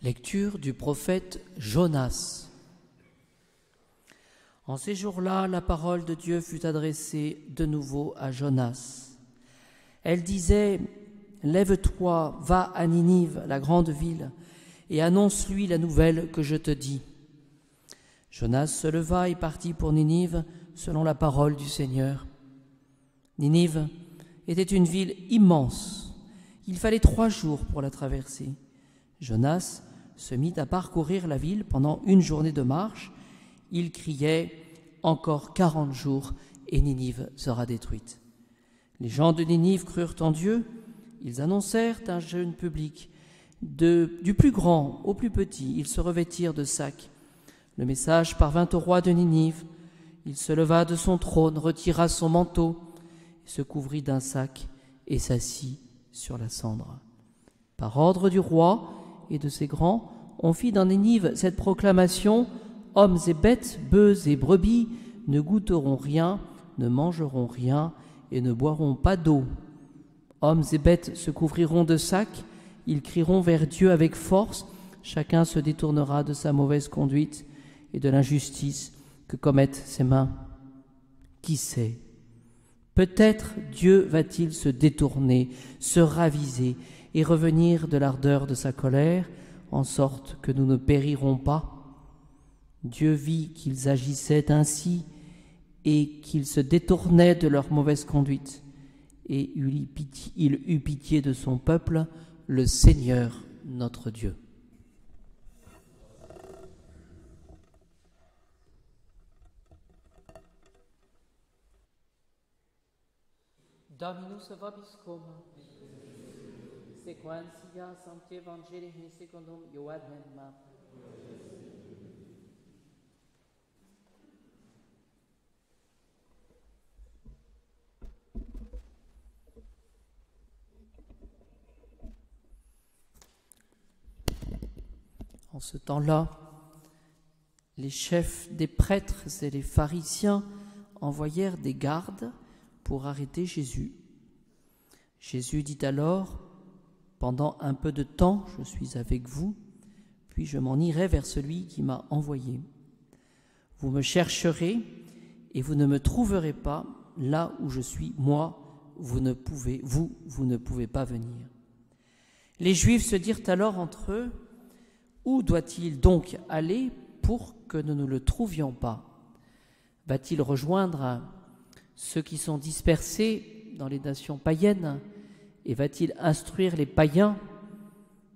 Lecture du prophète Jonas. En ces jours-là, la parole de Dieu fut adressée de nouveau à Jonas. Elle disait : « Lève-toi, va à Ninive, la grande ville, et annonce-lui la nouvelle que je te dis. » Jonas se leva et partit pour Ninive, selon la parole du Seigneur. Ninive était une ville immense. Il fallait 3 jours pour la traverser. Jonas se mit à parcourir la ville pendant 1 journée de marche. Il criait : « Encore 40 jours et Ninive sera détruite. » Les gens de Ninive crurent en Dieu. Ils annoncèrent un jeûne public. Du plus grand au plus petit, ils se revêtirent de sacs. Le message parvint au roi de Ninive. Il se leva de son trône, retira son manteau, se couvrit d'un sac et s'assit sur la cendre. Par ordre du roi et de ses grands, on fit dans Ninive cette proclamation : « Hommes et bêtes, bœufs et brebis ne goûteront rien, ne mangeront rien et ne boiront pas d'eau. Hommes et bêtes se couvriront de sacs, ils crieront vers Dieu avec force, chacun se détournera de sa mauvaise conduite et de l'injustice que commettent ses mains. Qui sait ? Peut-être Dieu va-t-il se détourner, se raviser et revenir de l'ardeur de sa colère, en sorte que nous ne périrons pas. Dieu vit qu'ils agissaient ainsi et qu'ils se détournaient de leur mauvaise conduite, et il eut pitié de son peuple, le Seigneur notre Dieu. Dominus vobiscum, sequentia sancti evangelii secundum Ioannem. En ce temps-là, les chefs des prêtres et les pharisiens envoyèrent des gardes pour arrêter Jésus. Jésus dit alors : « Pendant un peu de temps, je suis avec vous, puis je m'en irai vers celui qui m'a envoyé. Vous me chercherez et vous ne me trouverez pas là où je suis, moi, vous ne pouvez pas venir. » Les Juifs se dirent alors entre eux : « Où doit-il donc aller pour que nous ne le trouvions pas ? Va-t-il rejoindre ceux qui sont dispersés dans les nations païennes et va-t-il instruire les païens ?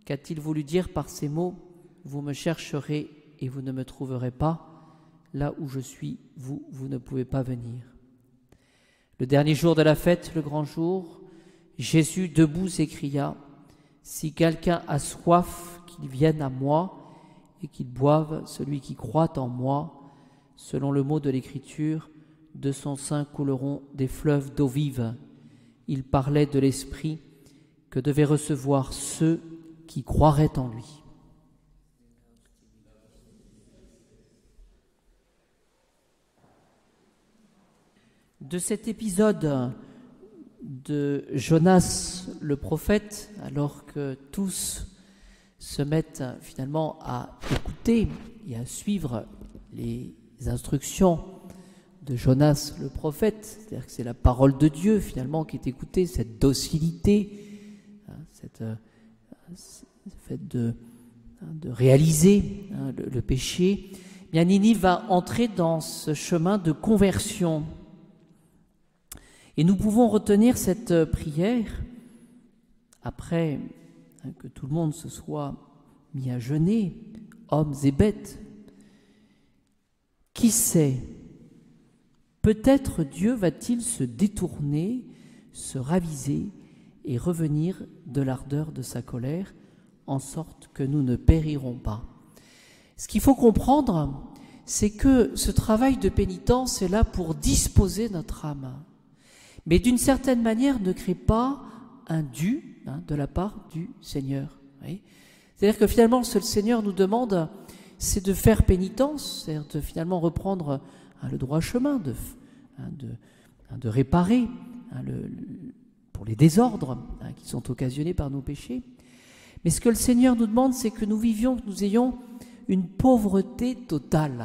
Qu'a-t-il voulu dire par ces mots : vous me chercherez et vous ne me trouverez pas, là où je suis, vous ne pouvez pas venir. » Le dernier jour de la fête, le grand jour, Jésus debout s'écria : « Si quelqu'un a soif, qu'il vienne à moi et qu'il boive, celui qui croit en moi, selon le mot de l'Écriture, de son sein couleront des fleuves d'eau vive. » Il parlait de l'Esprit que devaient recevoir ceux qui croiraient en lui. De cet épisode de Jonas le prophète, alors que tous se mettent finalement à écouter et à suivre les instructions de Jonas le prophète, c'est-à-dire que c'est la parole de Dieu finalement qui est écoutée, cette docilité, cette fait de réaliser le péché, bien Ninive va entrer dans ce chemin de conversion. Et nous pouvons retenir cette prière après que tout le monde se soit mis à jeûner, hommes et bêtes. Qui sait ? Peut-être Dieu va-t-il se détourner, se raviser et revenir de l'ardeur de sa colère, en sorte que nous ne périrons pas. Ce qu'il faut comprendre, c'est que ce travail de pénitence est là pour disposer notre âme, mais d'une certaine manière ne crée pas un dû de la part du Seigneur. Oui. C'est-à-dire que finalement, ce que le Seigneur nous demande, c'est de faire pénitence, c'est-à-dire de finalement reprendre le droit chemin, de réparer pour les désordres qui sont occasionnés par nos péchés. Mais ce que le Seigneur nous demande, c'est que nous vivions, que nous ayons une pauvreté totale.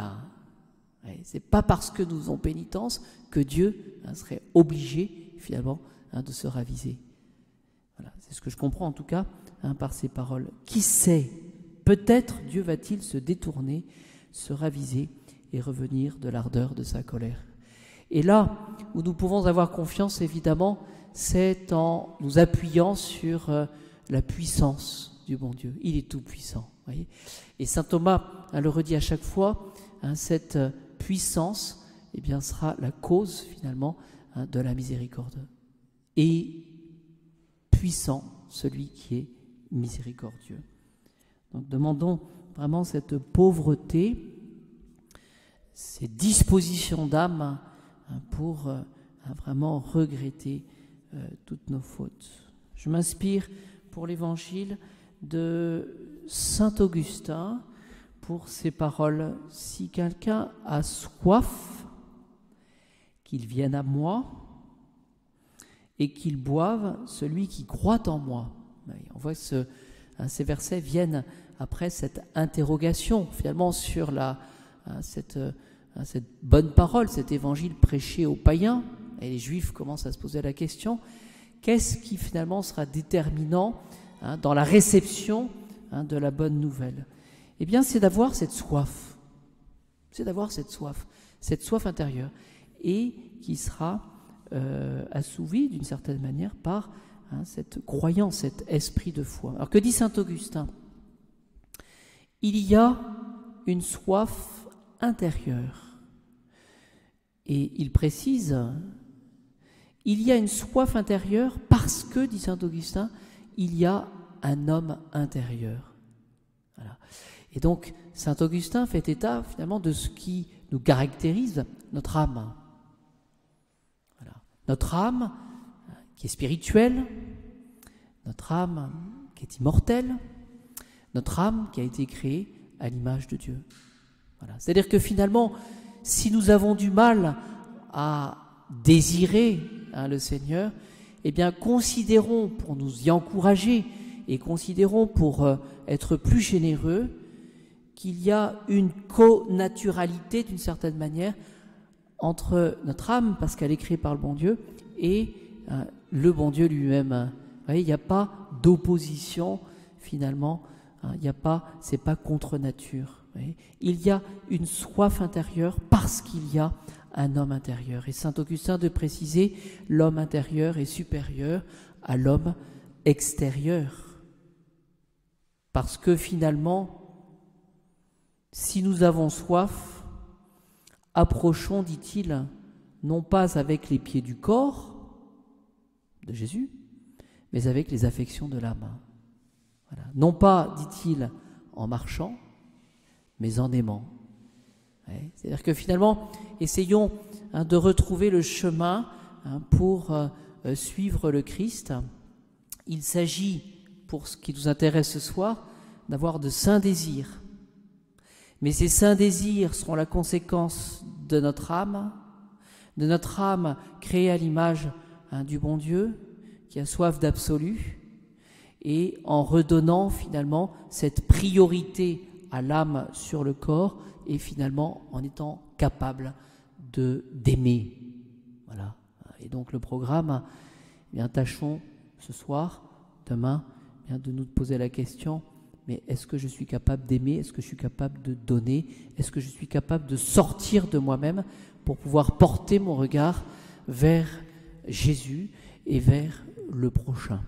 Ce n'est pas parce que nous faisons pénitence que Dieu serait obligé, finalement, de se raviser. Voilà, c'est ce que je comprends en tout cas par ces paroles. Qui sait, peut-être Dieu va-t-il se détourner, se raviser et revenir de l'ardeur de sa colère. Et là où nous pouvons avoir confiance, évidemment, c'est en nous appuyant sur la puissance du bon Dieu. Il est tout puissant. Voyez. Et saint Thomas le redit à chaque fois, cette puissance sera la cause finalement de la miséricorde. Et puissant celui qui est miséricordieux. Donc demandons vraiment cette pauvreté, ces dispositions d'âme pour vraiment regretter toutes nos fautes. Je m'inspire pour l'évangile de saint Augustin pour ces paroles. Si quelqu'un a soif, qu'il vienne à moi et qu'il boive celui qui croit en moi. On voit que ces versets viennent après cette interrogation finalement sur cette bonne parole, cet évangile prêché aux païens. Et les Juifs commencent à se poser la question, qu'est-ce qui finalement sera déterminant dans la réception de la bonne nouvelle? Eh bien, c'est d'avoir cette soif. C'est d'avoir cette soif intérieure, et qui sera assouvie d'une certaine manière par cette croyance, cet esprit de foi. Alors que dit saint Augustin? Il y a une soif intérieure. Et il précise, il y a une soif intérieure parce que, dit saint Augustin, il y a un homme intérieur. Voilà. Et donc, saint Augustin fait état finalement de ce qui nous caractérise, notre âme. Voilà. Notre âme qui est spirituelle, notre âme qui est immortelle, notre âme qui a été créée à l'image de Dieu. Voilà. C'est-à-dire que finalement, si nous avons du mal à désirer le Seigneur, eh bien considérons, pour nous y encourager, et considérons pour être plus généreux, qu'il y a une connaturalité d'une certaine manière entre notre âme, parce qu'elle est créée par le bon Dieu, et le bon Dieu lui-même. Vous voyez, il n'y a pas d'opposition finalement, c'est pas contre nature. Il y a une soif intérieure parce qu'il y a un homme intérieur. Et saint Augustin de préciser, l'homme intérieur est supérieur à l'homme extérieur. Parce que finalement, si nous avons soif, approchons, dit-il, non pas avec les pieds du corps de Jésus, mais avec les affections de l'âme. Voilà. Non pas, dit-il, en marchant, mais en aimant. C'est-à-dire que finalement, essayons de retrouver le chemin pour suivre le Christ. Il s'agit, pour ce qui nous intéresse ce soir, d'avoir de saints désirs. Mais ces saints désirs seront la conséquence de notre âme créée à l'image du bon Dieu, qui a soif d'absolu, et en redonnant finalement cette priorité à l'âme sur le corps, et finalement en étant capable d'aimer. Voilà. Et donc le programme, tâchons ce soir, demain, de nous poser la question, mais est-ce que je suis capable d'aimer? Est-ce que je suis capable de donner? Est-ce que je suis capable de sortir de moi-même pour pouvoir porter mon regard vers Jésus et vers le prochain?